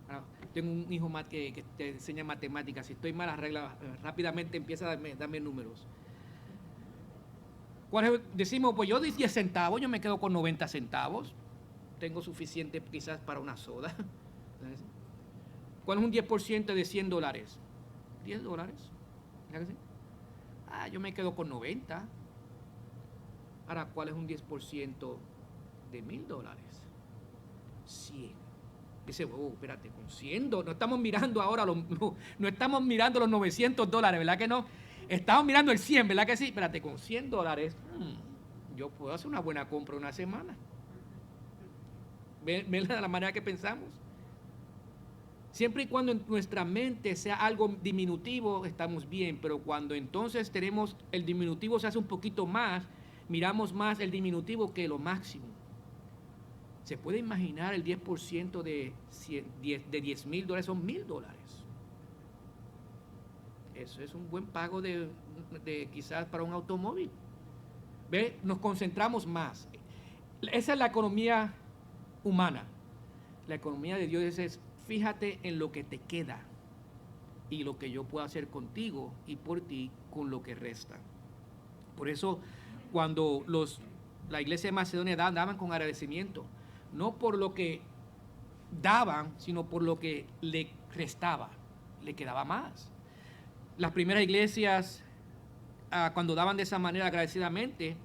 Ahora, tengo un hijo más que te enseña matemáticas. Si estoy mal, arregla rápidamente, empieza a darme números. Decimos, pues yo doy 10 centavos, yo me quedo con 90 centavos. Tengo suficiente quizás para una soda. ¿Cuál es un 10% de $100? $10. ¿Verdad que sí? Yo me quedo con 90. Ahora, ¿cuál es un 10% de $1,000? 100. Dice, espérate, con $100, no estamos mirando ahora, no estamos mirando los $900, ¿verdad que no? Estamos mirando el 100, ¿verdad que sí? Espérate, con $100, yo puedo hacer una buena compra una semana. ¿Ven la manera que pensamos? Siempre y cuando en nuestra mente sea algo diminutivo, estamos bien, pero cuando entonces tenemos, el diminutivo se hace un poquito más, miramos más el diminutivo que lo máximo. ¿Se puede imaginar el 10% de $10,000? Son $1,000. Eso es un buen pago de quizás para un automóvil. ¿Ve? Nos concentramos más. Esa es la economía humana. La economía de Dios es fíjate en lo que te queda y lo que yo puedo hacer contigo y por ti con lo que resta. Por eso cuando la iglesia de Macedonia daban con agradecimiento, no por lo que daban, sino por lo que le restaba, le quedaba más. Las primeras iglesias, cuando daban de esa manera agradecidamente,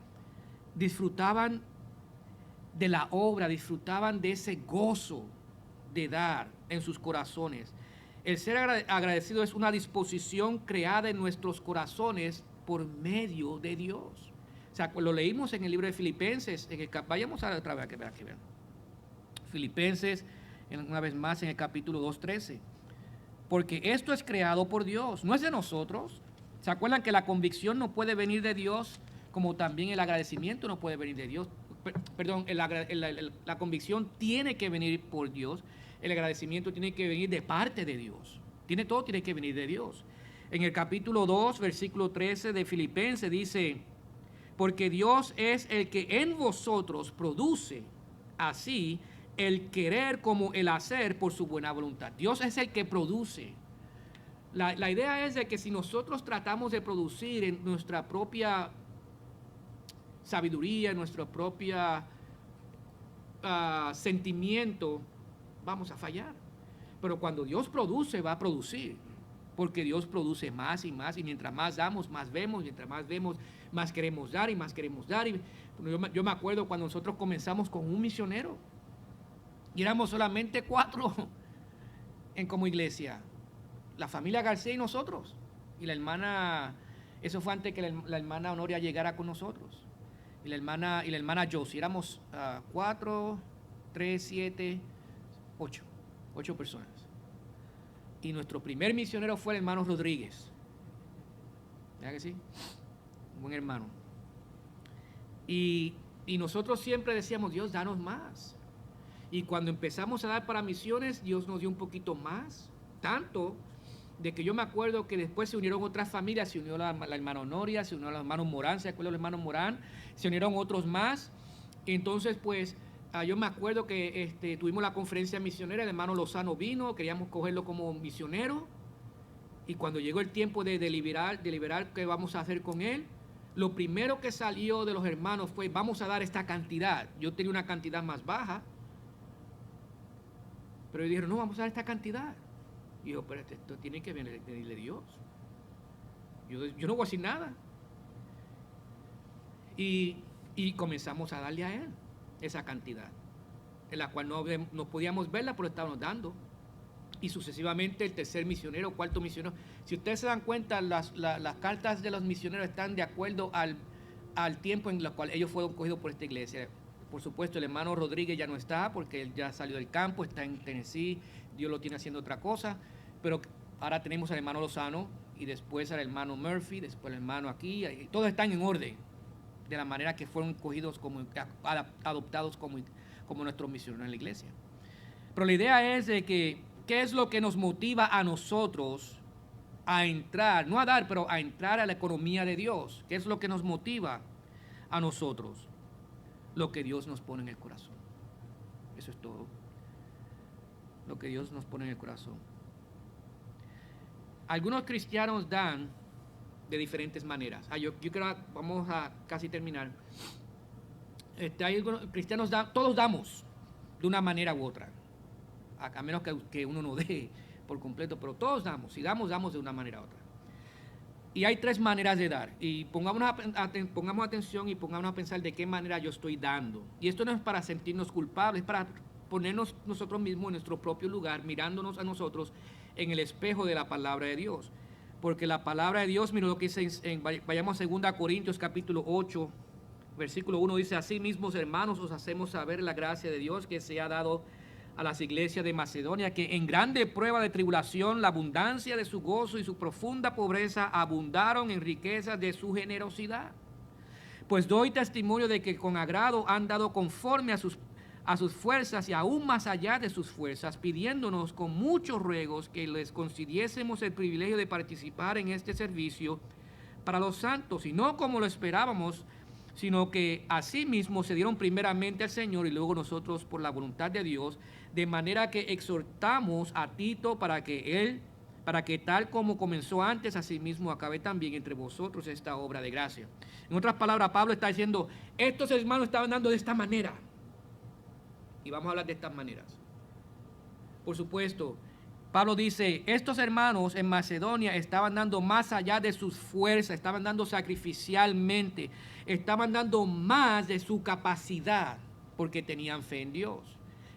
disfrutaban de la obra, disfrutaban de ese gozo de dar en sus corazones. El ser agradecido es una disposición creada en nuestros corazones por medio de Dios. O sea, lo leímos en el libro de Filipenses, vayamos a otra vez que vean. Filipenses, una vez más en el capítulo 2:13. Porque esto es creado por Dios, no es de nosotros. ¿Se acuerdan que la convicción no puede venir de Dios, como también el agradecimiento no puede venir de Dios? Perdón, la convicción tiene que venir por Dios, el agradecimiento tiene que venir de parte de Dios. Todo tiene que venir de Dios. En el capítulo 2, versículo 13 de Filipenses dice, porque Dios es el que en vosotros produce así el querer como el hacer por su buena voluntad. Dios es el que produce. La idea es de que si nosotros tratamos de producir en nuestra propia sabiduría, en nuestro propio sentimiento, vamos a fallar. Pero cuando Dios produce, va a producir. Porque Dios produce más y más, y mientras más damos, más vemos, mientras más vemos, más queremos dar y más queremos dar. Yo me acuerdo cuando nosotros comenzamos con un misionero, y éramos solamente 4 como iglesia, la familia García y nosotros, y la hermana, eso fue antes que la hermana Honoria llegara con nosotros, y la hermana Josie, éramos 4, 3, 7, 8 personas. Y nuestro primer misionero fue el hermano Rodríguez. ¿Verdad que sí? Un buen hermano. Y nosotros siempre decíamos, Dios, danos más. Y cuando empezamos a dar para misiones, Dios nos dio un poquito más. Tanto de que yo me acuerdo que después se unieron otras familias, se unió la hermana Honoria, se unió los hermanos Morán, ¿se acuerdan los hermanos Morán? Se unieron otros más. Entonces, pues, yo me acuerdo que tuvimos la conferencia misionera, el hermano Lozano vino, queríamos cogerlo como misionero, y cuando llegó el tiempo de deliberar qué vamos a hacer con él, lo primero que salió de los hermanos fue, vamos a dar esta cantidad. Yo tenía una cantidad más baja, pero ellos dijeron, no, vamos a dar esta cantidad. Y yo, pero esto tiene que venir de Dios. Yo no voy a decir nada. Y comenzamos a darle a él esa cantidad, en la cual no podíamos verla, pero estábamos dando. Y sucesivamente el tercer misionero, cuarto misionero. Si ustedes se dan cuenta, las cartas de los misioneros están de acuerdo al tiempo en el cual ellos fueron cogidos por esta iglesia. Por supuesto, el hermano Rodríguez ya no está, porque él ya salió del campo, está en Tennessee, Dios lo tiene haciendo otra cosa. Pero ahora tenemos al hermano Lozano, y después al hermano Murphy, después el hermano aquí, y todos están en orden, de la manera que fueron cogidos, adoptados como nuestros misioneros en la iglesia. Pero la idea es de que, ¿qué es lo que nos motiva a nosotros a entrar, no a dar, pero a entrar a la economía de Dios? ¿Qué es lo que nos motiva a nosotros? Lo que Dios nos pone en el corazón. Eso es todo. Lo que Dios nos pone en el corazón. Algunos cristianos dan de diferentes maneras. Yo creo, vamos a casi terminar. Hay cristianos todos damos de una manera u otra, a menos que uno no dé por completo, pero todos damos. Si damos de una manera u otra. Y hay 3 maneras de dar. Y pongamos atención y pongamos a pensar de qué manera yo estoy dando. Y esto no es para sentirnos culpables, es para ponernos nosotros mismos en nuestro propio lugar, mirándonos a nosotros en el espejo de la palabra de Dios. Porque la palabra de Dios, mira lo que dice, vayamos a 2 Corintios capítulo 8, versículo 1, dice, así mismos hermanos os hacemos saber la gracia de Dios que se ha dado a las iglesias de Macedonia, que en grande prueba de tribulación la abundancia de su gozo y su profunda pobreza abundaron en riquezas de su generosidad. Pues doy testimonio de que con agrado han dado conforme a sus fuerzas y aún más allá de sus fuerzas, pidiéndonos con muchos ruegos que les concediésemos el privilegio de participar en este servicio para los santos, y no como lo esperábamos, sino que asimismo se dieron primeramente al Señor y luego nosotros por la voluntad de Dios, de manera que exhortamos a Tito para que tal como comenzó antes, asimismo acabe también entre vosotros esta obra de gracia. En otras palabras, Pablo está diciendo, estos hermanos estaban dando de esta manera, y vamos a hablar de estas maneras. Por supuesto, Pablo dice, estos hermanos en Macedonia estaban dando más allá de sus fuerzas, estaban dando sacrificialmente, estaban dando más de su capacidad, porque tenían fe en Dios,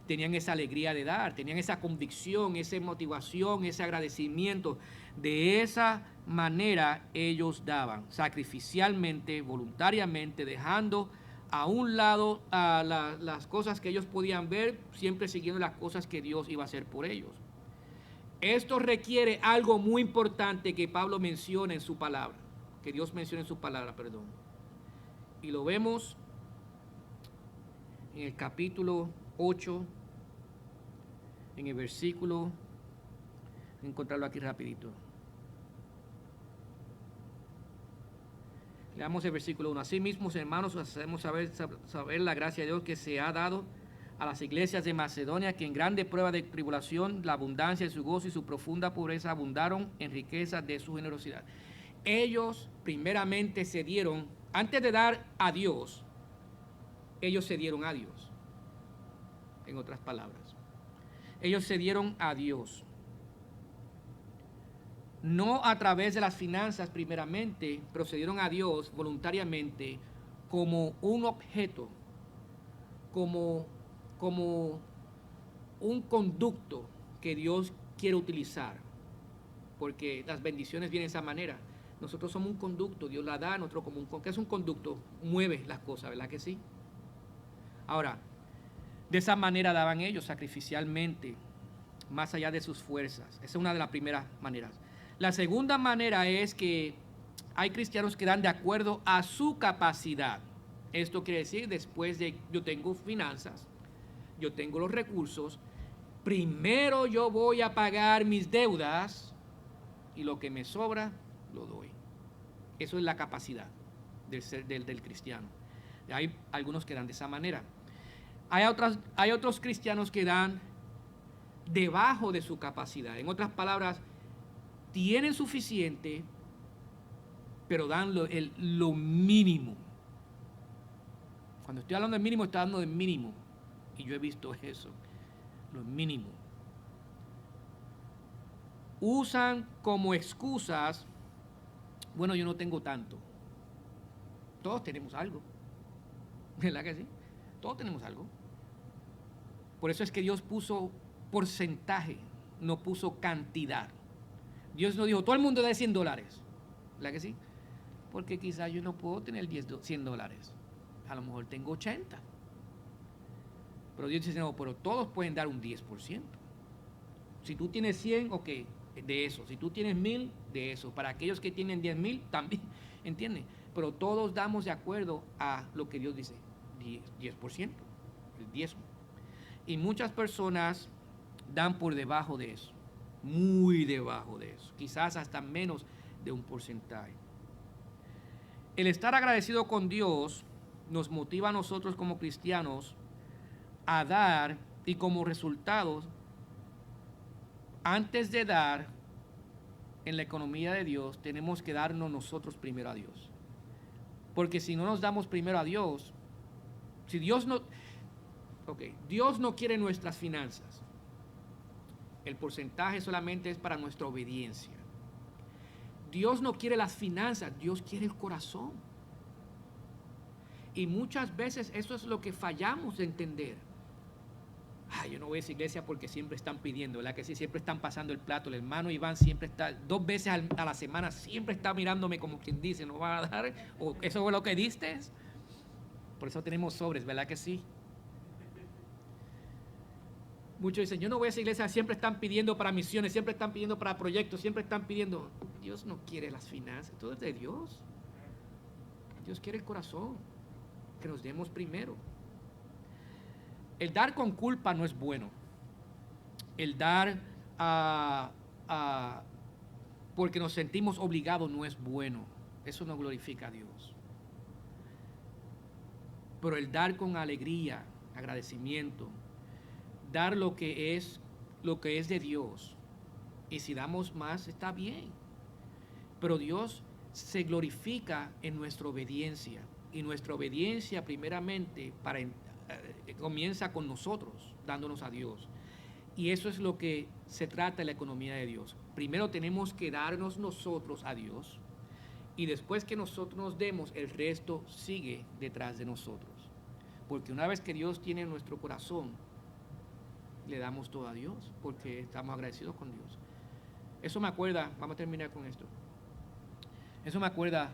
tenían esa alegría de dar, tenían esa convicción, esa motivación, ese agradecimiento. De esa manera ellos daban, sacrificialmente, voluntariamente, dejando a un lado las cosas que ellos podían ver, siempre siguiendo las cosas que Dios iba a hacer por ellos. Esto requiere algo muy importante que Pablo menciona en su palabra, que Dios menciona en su palabra, perdón. Y lo vemos en el capítulo 8, en el versículo, voy a encontrarlo aquí rapidito. Leamos el versículo 1. Asimismo, hermanos, hacemos saber la gracia de Dios que se ha dado a las iglesias de Macedonia, que en grande prueba de tribulación, la abundancia de su gozo y su profunda pobreza abundaron en riqueza de su generosidad. Ellos primeramente se dieron, antes de dar a Dios, ellos se dieron a Dios. En otras palabras, ellos se dieron a Dios. No a través de las finanzas primeramente, pero se dieron a Dios voluntariamente como un objeto, como un conducto que Dios quiere utilizar, porque las bendiciones vienen de esa manera. Nosotros somos un conducto, Dios la da, nosotros como ¿qué es un conducto? Mueve las cosas, ¿verdad que sí? Ahora, de esa manera daban ellos sacrificialmente, más allá de sus fuerzas. Esa es una de las primeras maneras. La segunda manera es que hay cristianos que dan de acuerdo a su capacidad. Esto quiere decir, después de yo tengo finanzas, yo tengo los recursos, primero yo voy a pagar mis deudas y lo que me sobra lo doy. Eso es la capacidad del cristiano. Hay algunos que dan de esa manera. Hay otros cristianos que dan debajo de su capacidad. En otras palabras, tienen suficiente, pero dan lo mínimo. Cuando estoy hablando de mínimo, estoy hablando de mínimo. Y yo he visto eso, lo mínimo. Usan como excusas, bueno, yo no tengo tanto. Todos tenemos algo. ¿Verdad que sí? Todos tenemos algo. Por eso es que Dios puso porcentaje, no puso cantidad. Dios no dijo, todo el mundo da $100. ¿Verdad que sí? Porque quizás yo no puedo tener $100. A lo mejor tengo 80. Pero Dios dice, no, pero todos pueden dar un 10%. Si tú tienes 100, ok, de eso. Si tú tienes 1000, de eso. Para aquellos que tienen 10,000, también, ¿entiendes? Pero todos damos de acuerdo a lo que Dios dice, 10%, el diezmo. Y muchas personas dan por debajo de eso, muy debajo de eso, quizás hasta menos de un porcentaje. El estar agradecido con Dios nos motiva a nosotros como cristianos a dar, y como resultado, antes de dar en la economía de Dios, tenemos que darnos nosotros primero a Dios. Porque si no nos damos primero a Dios, si Dios no, Dios no quiere nuestras finanzas. El porcentaje solamente es para nuestra obediencia. Dios no quiere las finanzas, Dios quiere el corazón. Y muchas veces eso es lo que fallamos de entender. Yo no voy a esa iglesia porque siempre están pidiendo, ¿verdad que sí? Siempre están pasando el plato. El hermano Iván siempre está, 2 veces a la semana, siempre está mirándome como quien dice, ¿no va a dar? ¿O eso fue lo que diste? Por eso tenemos sobres, ¿verdad que sí? Muchos dicen, yo no voy a esa iglesia, siempre están pidiendo para misiones, siempre están pidiendo para proyectos, siempre están pidiendo. Dios no quiere las finanzas, todo es de Dios. Dios quiere el corazón, que nos demos primero. El dar con culpa no es bueno. El dar porque nos sentimos obligados no es bueno. Eso no glorifica a Dios. Pero el dar con alegría, agradecimiento, dar lo que es de Dios. Y si damos más, está bien. Pero Dios se glorifica en nuestra obediencia. Y nuestra obediencia primeramente comienza con nosotros, dándonos a Dios. Y eso es lo que se trata de la economía de Dios. Primero tenemos que darnos nosotros a Dios, y después que nosotros nos demos, el resto sigue detrás de nosotros. Porque una vez que Dios tiene nuestro corazón, le damos todo a Dios, porque estamos agradecidos con Dios. Eso me acuerda, vamos a terminar con esto. Eso me acuerda,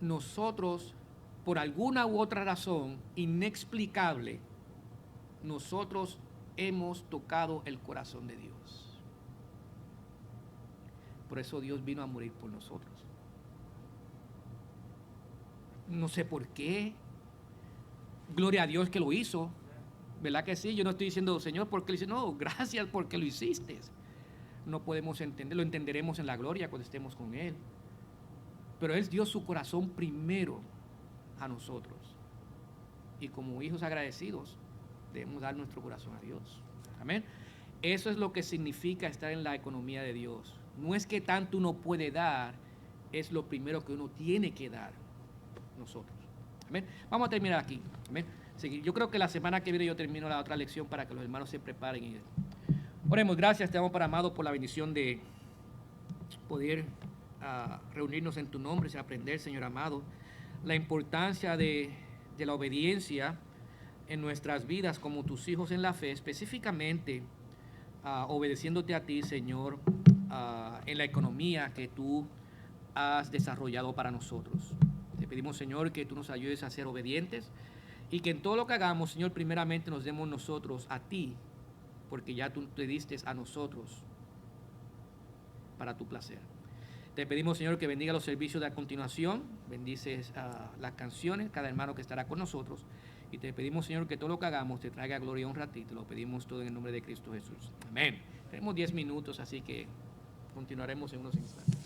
nosotros, por alguna u otra razón inexplicable, nosotros hemos tocado el corazón de Dios. Por eso Dios vino a morir por nosotros. No sé por qué. Gloria a Dios que lo hizo. ¿Verdad que sí? Yo no estoy diciendo, Señor, ¿por qué lo hiciste? No, gracias porque lo hiciste. No podemos entender, lo entenderemos en la gloria cuando estemos con Él. Pero Él dio su corazón primero a nosotros. Y como hijos agradecidos, debemos dar nuestro corazón a Dios. Amén. Eso es lo que significa estar en la economía de Dios. No es que tanto uno puede dar, es lo primero que uno tiene que dar nosotros. Amén. Vamos a terminar aquí. Amén. Yo creo que la semana que viene yo termino la otra lección para que los hermanos se preparen. Y oremos. Gracias, te damos para amado por la bendición de poder reunirnos en tu nombre y aprender, Señor amado, la importancia de la obediencia en nuestras vidas como tus hijos en la fe, específicamente obedeciéndote a ti, Señor, en la economía que tú has desarrollado para nosotros. Te pedimos, Señor, que tú nos ayudes a ser obedientes y que en todo lo que hagamos, Señor, primeramente nos demos nosotros a ti, porque ya tú te diste a nosotros para tu placer. Te pedimos, Señor, que bendiga los servicios de a continuación, bendices las canciones, cada hermano que estará con nosotros, y te pedimos, Señor, que todo lo que hagamos te traiga gloria y honra a ti. Te lo pedimos todo en el nombre de Cristo Jesús. Amén. Tenemos 10 minutos, así que continuaremos en unos instantes.